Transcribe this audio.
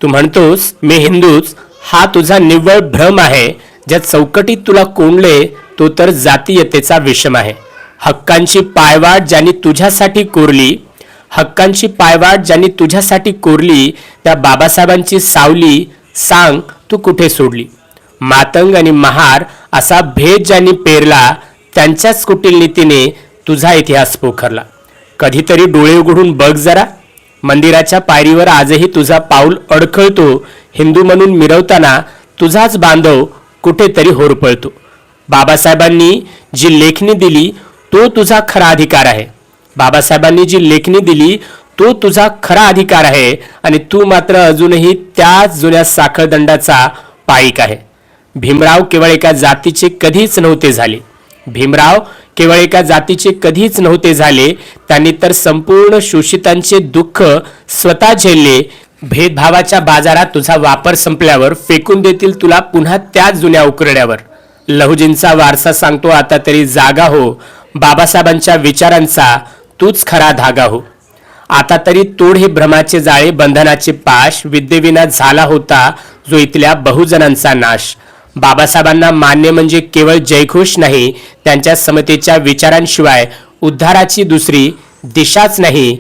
तू म्हणतोस मी हिंदूच, हा तुझा निव्वळ भ्रम आहे. ज्या चौकटीत तुला कोंडले तो तर जातीयतेचा विषम आहे. हक्कांची पायवाट ज्यांनी तुझ्यासाठी कोरली, हक्कांची पायवाट ज्यांनी तुझ्यासाठी कोरली, त्या बाबासाहेबांची सावली सांग तू कुठे सोडली. मातंग आणि महार असा भेद ज्यांनी पेरला, त्यांच्याच कुटील नीतीने तुझा इतिहास पोखरला. कधीतरी डोळे उघडून बघ जरा, मंदिराच्या पायरीवर आजही तुझा पाऊल अडखळतो. हिंदू म्हणून मिरवताना तुझाच बांधव कुठेतरी होरपळतो. बाबासाहेबांनी जी लेखणी दिली तो तुझा खरा अधिकार आहे. बाबासाहेबांनी जी लेखणी दिली तो तुझा खरा अधिकार आहे आणि तू मात्र अजूनही त्याच जुन्या साखळदंडाचा पाईक आहे. भीमराव केवळ एका जातीचे कधीच नव्हते झाले. भीमराव केवळ एका जातीचे कधीच नव्हते झाले. त्यांनी तर संपूर्ण शोषितांचे दुःख स्वतः झेलले. भेदभावाच्या बाजारात तुझा वापर संपल्यावर फेकून देतील तुला पुन्हा त्याच जुन्या उकरड्यावर. लहुजींचा वारसा सांगतो आता तरी जागा हो. बाबासाहेबांच्या विचारांचा तूच खरा धागा हो. आता तरी तोड हे भ्रमाचे जाळे, बंधनाचे पाश. विद्येविना झाला होता जो इथल्या बहुजनांचा नाश. बाबासाहेबांना मान्य म्हणजे केवळ जयघोष नाही, त्यांच्या समतेच्या विचारांशिवाय उद्धाराची दुसरी दिशाच नाही.